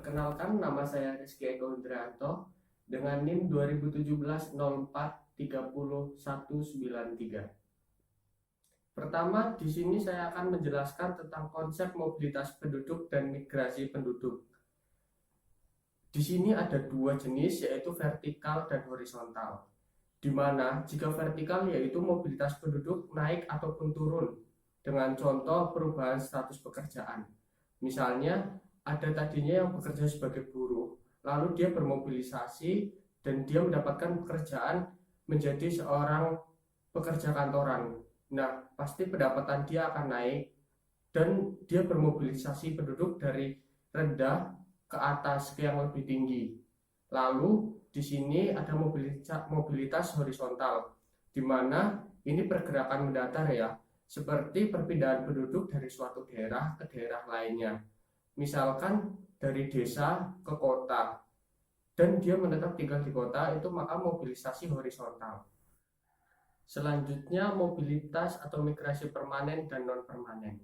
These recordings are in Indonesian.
Perkenalkan, nama saya Rizky Eko Indrianto dengan NIM 2017-04-30193. Pertama, di sini saya akan menjelaskan tentang konsep mobilitas penduduk dan migrasi penduduk. Di sini ada dua jenis, yaitu vertikal dan horizontal. Di mana jika vertikal yaitu mobilitas penduduk naik ataupun turun dengan contoh perubahan status pekerjaan. Misalnya, ada tadinya yang bekerja sebagai buruh, lalu dia bermobilisasi dan dia mendapatkan pekerjaan menjadi seorang pekerja kantoran. Nah, pasti pendapatan dia akan naik dan dia bermobilisasi penduduk dari rendah ke atas ke yang lebih tinggi. Lalu di sini ada mobilitas horizontal, di mana ini pergerakan mendatar ya, seperti perpindahan penduduk dari suatu daerah ke daerah lainnya. Misalkan dari desa ke kota dan dia menetap tinggal di kota, itu maka mobilisasi horizontal. Selanjutnya mobilitas atau migrasi permanen dan non permanen.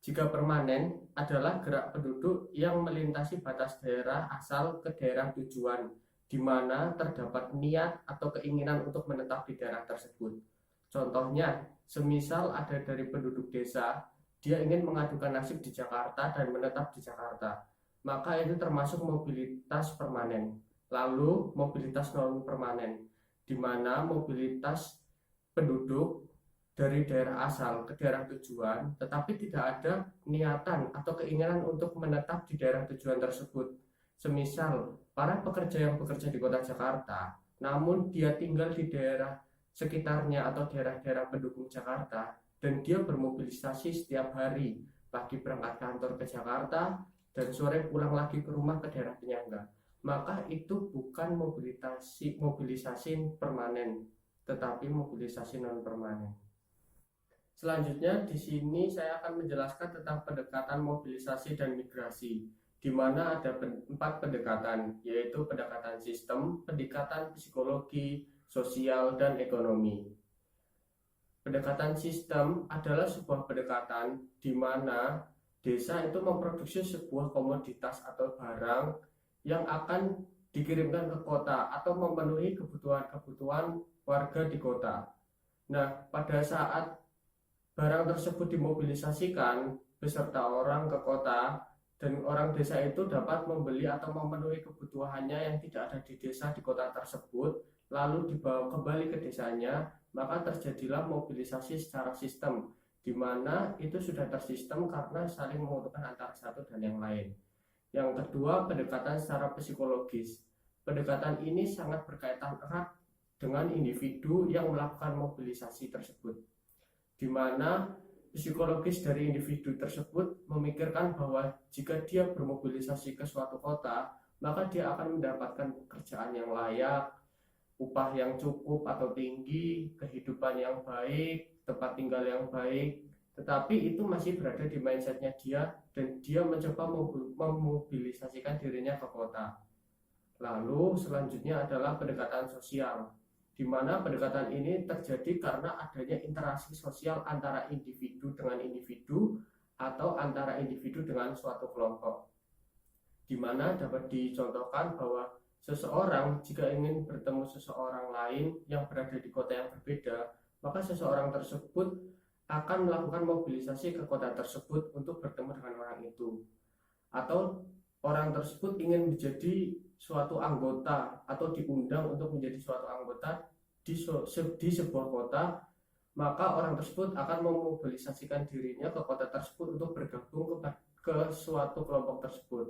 Jika permanen adalah gerak penduduk yang melintasi batas daerah asal ke daerah tujuan, di mana terdapat niat atau keinginan untuk menetap di daerah tersebut. Contohnya, semisal ada dari penduduk desa, dia ingin mengadukan nasib di Jakarta dan menetap di Jakarta, maka itu termasuk mobilitas permanen. Lalu mobilitas non permanen, di mana mobilitas penduduk dari daerah asal ke daerah tujuan, tetapi tidak ada niatan atau keinginan untuk menetap di daerah tujuan tersebut. Semisal para pekerja yang bekerja di kota Jakarta, namun dia tinggal di daerah sekitarnya atau daerah-daerah pendukung Jakarta, dan dia bermobilisasi setiap hari, pagi berangkat kantor ke Jakarta dan sore pulang lagi ke rumah ke daerah penyangga, maka itu bukan mobilisasi permanen, tetapi mobilisasi non permanen. Selanjutnya di sini saya akan menjelaskan tentang pendekatan mobilisasi dan migrasi, di mana ada 4 pendekatan, yaitu pendekatan sistem, pendekatan psikologi, sosial, dan ekonomi. Pendekatan sistem adalah sebuah pendekatan di mana desa itu memproduksi sebuah komoditas atau barang yang akan dikirimkan ke kota atau memenuhi kebutuhan-kebutuhan warga di kota. Nah, pada saat barang tersebut dimobilisasikan beserta orang ke kota, dan orang desa itu dapat membeli atau memenuhi kebutuhannya yang tidak ada di desa di kota tersebut, lalu dibawa kembali ke desanya, maka terjadilah mobilisasi secara sistem, di mana itu sudah tersistem karena saling menguntungkan antara satu dan yang lain. Yang kedua, pendekatan secara psikologis. Pendekatan ini sangat berkaitan erat dengan individu yang melakukan mobilisasi tersebut, di mana psikologis dari individu tersebut memikirkan bahwa jika dia bermobilisasi ke suatu kota, maka dia akan mendapatkan pekerjaan yang layak, upah yang cukup atau tinggi, kehidupan yang baik, tempat tinggal yang baik. Tetapi itu masih berada di mindsetnya dia, dan dia mencoba memobilisasikan dirinya ke kota. Lalu selanjutnya adalah pendekatan sosial, di mana pendekatan ini terjadi karena adanya interaksi sosial antara individu dengan individu atau antara individu dengan suatu kelompok, di mana dapat dicontohkan bahwa seseorang jika ingin bertemu seseorang lain yang berada di kota yang berbeda, maka seseorang tersebut akan melakukan mobilisasi ke kota tersebut untuk bertemu dengan orang itu. Atau orang tersebut ingin menjadi suatu anggota atau diundang untuk menjadi suatu anggota di sebuah kota, maka orang tersebut akan memobilisasikan dirinya ke kota tersebut untuk bergabung ke suatu kelompok tersebut.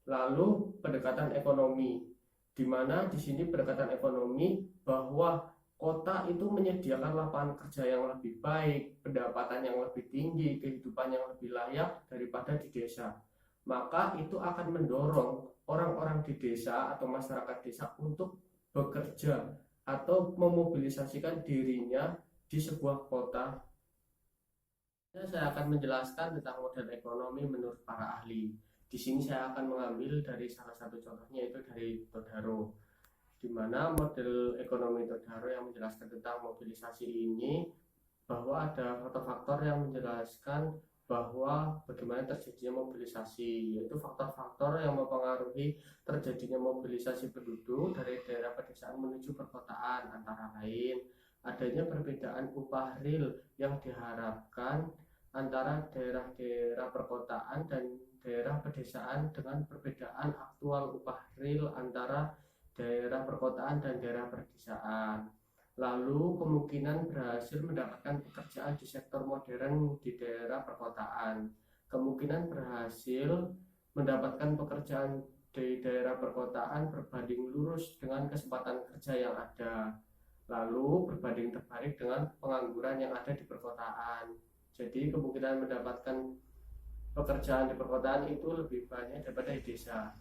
Lalu pendekatan ekonomi, di mana di sini pendekatan ekonomi bahwa kota itu menyediakan lapangan kerja yang lebih baik, pendapatan yang lebih tinggi, kehidupan yang lebih layak daripada di desa. Maka itu akan mendorong orang-orang di desa atau masyarakat desa untuk bekerja atau memobilisasikan dirinya di sebuah kota. Saya akan menjelaskan tentang model ekonomi menurut para ahli. Di sini saya akan mengambil dari salah satu contohnya, yaitu dari Todaro, di mana model ekonomi Todaro yang menjelaskan tentang mobilisasi ini bahwa ada faktor-faktor yang menjelaskan bahwa bagaimana terjadinya mobilisasi, yaitu faktor-faktor yang mempengaruhi terjadinya mobilisasi penduduk dari daerah pedesaan menuju perkotaan, antara lain adanya perbedaan upah real yang diharapkan antara daerah-daerah perkotaan dan daerah pedesaan dengan perbedaan aktual upah real antara daerah perkotaan dan daerah pedesaan. Lalu kemungkinan berhasil mendapatkan pekerjaan di sektor modern di daerah perkotaan. Kemungkinan berhasil mendapatkan pekerjaan di daerah perkotaan berbanding lurus dengan kesempatan kerja yang ada. Lalu berbanding terbalik dengan pengangguran yang ada di perkotaan. Jadi kemungkinan mendapatkan pekerjaan di perkotaan itu lebih banyak daripada di desa.